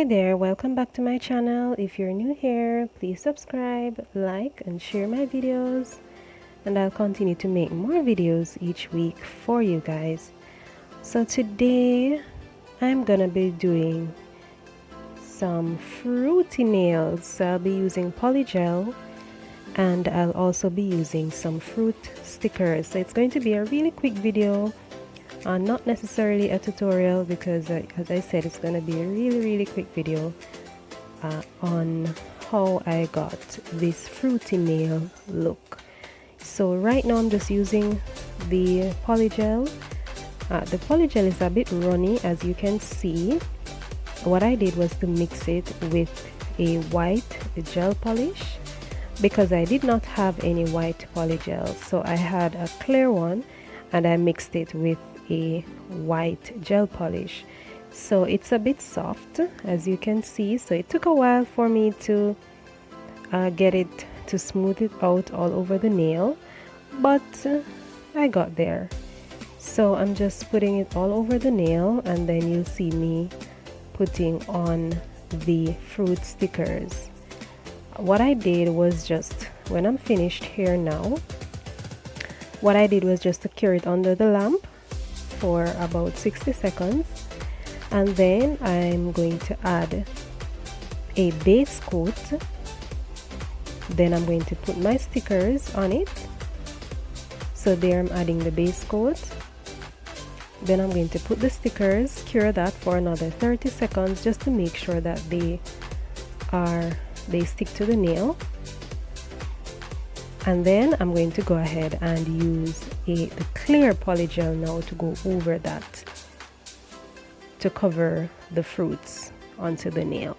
Hi there, welcome back to my channel. If you're new here, please subscribe, like, and share my videos, and I'll continue to make more videos each week for you guys. So today I'm gonna be doing some fruity nails. So I'll be using Polygel, and I'll also be using some fruit stickers. So it's going to be a really quick video, not necessarily a tutorial, because as I said, it's going to be a really quick video on how I got this fruity nail look. So right now I'm just using the Polygel. The Polygel is a bit runny, as you can see. What I did was to mix it with a white gel polish, because I did not have any white Polygel. So I had a clear one and I mixed it with a white gel polish. So it's a bit soft, as you can see. So it took a while for me to get it to smooth it out all over the nail, but I got there. So I'm just putting it all over the nail, and then you'll see me putting on the fruit stickers. What I did was just, when I'm finished here now, what I did was just to cure it under the lamp for about 60 seconds, and then I'm going to add a base coat. Then I'm going to put my stickers on it. So there I'm adding the base coat. Then I'm going to put the stickers, cure that for another 30 seconds just to make sure that they stick to the nail. And then I'm going to go ahead and use the clear Polygel now to go over that, to cover the fruits onto the nail.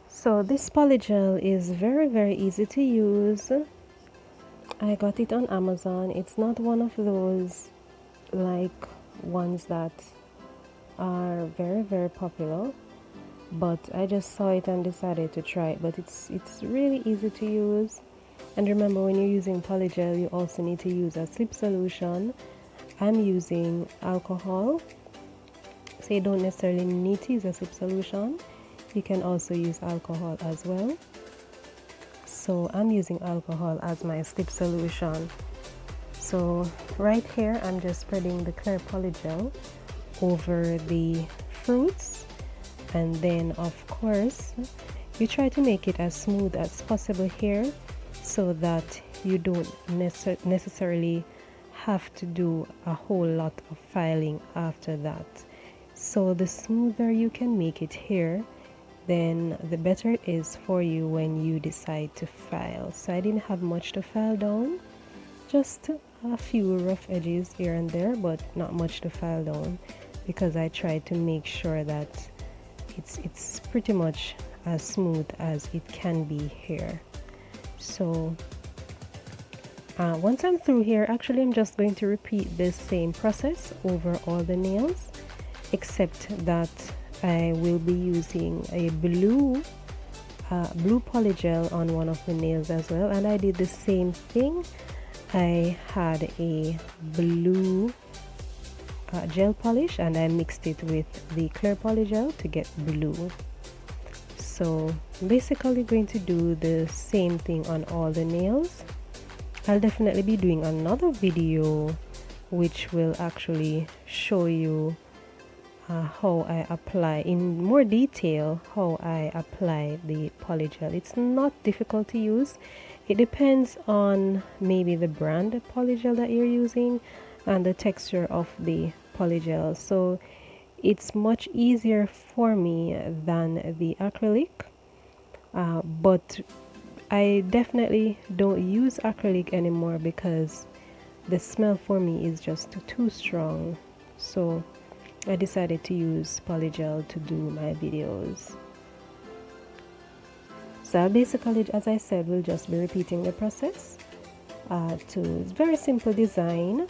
So this Polygel is very easy to use. I got it on Amazon. It's not one of those like ones that are very popular, but I just saw it and decided to try it. But it's really easy to use. And remember, when you're using Polygel, you also need to use a slip solution. I'm using alcohol, so you don't necessarily need to use a slip solution. You can also use alcohol as well. So I'm using alcohol as my slip solution. So right here I'm just spreading the clear Polygel over the fruits, and then of course you try to make it as smooth as possible here, so that you don't necessarily have to do a whole lot of filing after that. So the smoother you can make it here, then the better it is for you when you decide to file. So I didn't have much to file down, just a few rough edges here and there, but not much to file down, because I tried to make sure that it's pretty much as smooth as it can be here. So once I'm through here, actually I'm just going to repeat this same process over all the nails, except that I will be using a blue Polygel on one of the nails as well. And I did the same thing. I had a blue gel polish and I mixed it with the clear Polygel to get blue. So basically going to do the same thing on all the nails. I'll definitely be doing another video which will actually show you how I apply in more detail how I apply the Polygel. It's not difficult to use. It depends on maybe the brand Polygel that you're using and the texture of the Polygel. So it's much easier for me than the acrylic, but I definitely don't use acrylic anymore because the smell for me is just too strong. So I decided to use Polygel to do my videos. So So basically, as I said, we'll just be repeating the process. It's very simple design.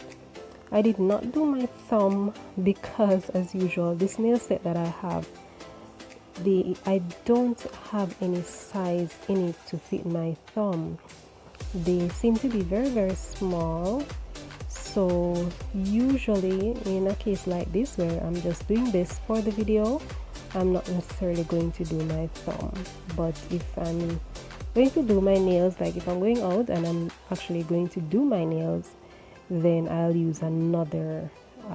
I did not do my thumb because, as usual, this nail set that I have, I don't have any size in it to fit my thumb. They seem to be very, very small. So usually in a case like this where I'm just doing this for the video, I'm not necessarily going to do my thumb. But if I'm going to do my nails, like if I'm going out and I'm actually going to do my nails, then I'll use another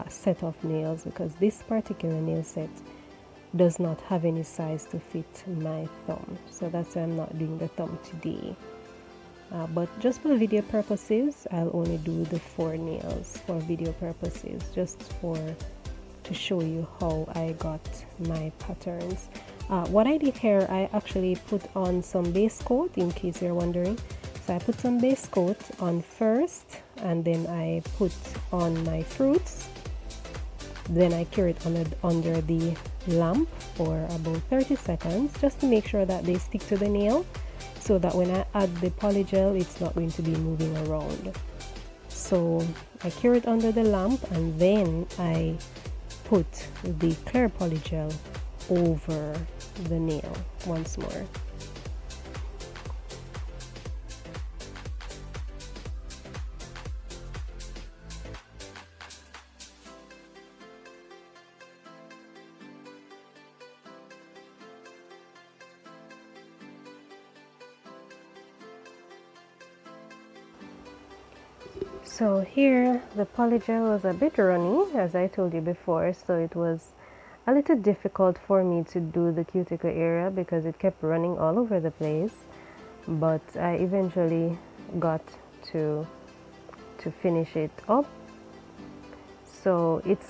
set of nails, because this particular nail set does not have any size to fit my thumb. So that's why I'm not doing the thumb today. But just for video purposes, I'll only do the 4 nails for video purposes, just to show you how I got my patterns. What I did here, I actually put on some base coat, in case you're wondering. So I put some base coat on first, and then I put on my fruits. Then I cure it under the lamp for about 30 seconds, just to make sure that they stick to the nail, so that when I add the polygel, it's not going to be moving around. So I cure it under the lamp, and then I put the clear polygel over the nail once more. So here the polygel was a bit runny, as I told you before, so it was a little difficult for me to do the cuticle area because it kept running all over the place, but I eventually got to finish it up. So it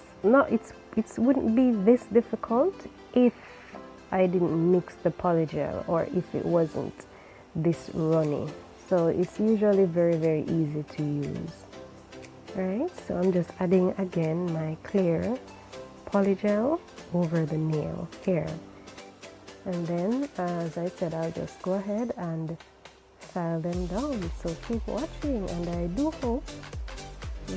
wouldn't be this difficult if I didn't mix the polygel, or if it wasn't this runny. So it's usually very, very easy to use. Alright, so I'm just adding again my clear polygel over the nail here. And then, as I said, I'll just go ahead and file them down. So keep watching, and I do hope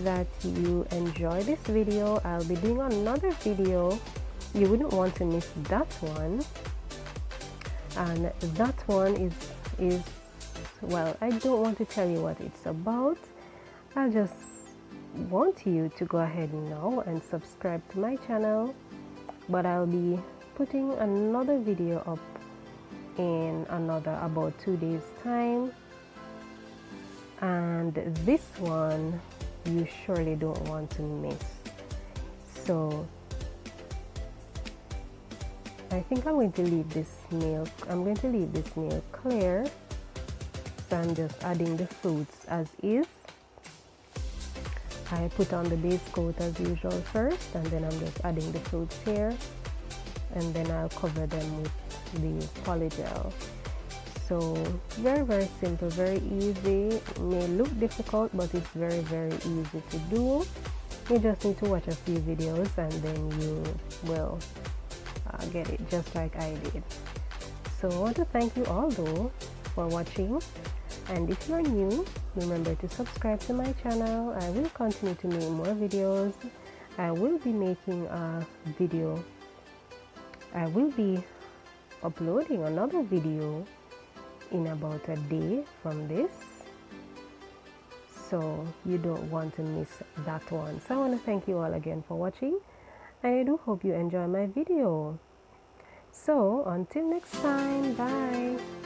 that you enjoy this video. I'll be doing another video. You wouldn't want to miss that one. And that one is well, I don't want to tell you what it's about. I just want you to go ahead now and subscribe to my channel. But I'll be putting another video up in about 2 days time, and this one you surely don't want to miss. So I think I'm going to leave this nail clear. So I'm just adding the fruits as is. I put on the base coat as usual first, and then I'm just adding the fruits here, and then I'll cover them with the polygel. So very, very simple, very easy. It may look difficult, but it's very, very easy to do. You just need to watch a few videos, and then you will get it just like I did. So I want to thank you all though for watching, and if you're new, remember to subscribe to my channel. I will continue to make more videos. I will be making a video. I will be uploading another video in about a day from this, so you don't want to miss that one. So I want to thank you all again for watching. I do hope you enjoy my video. So until next time, bye.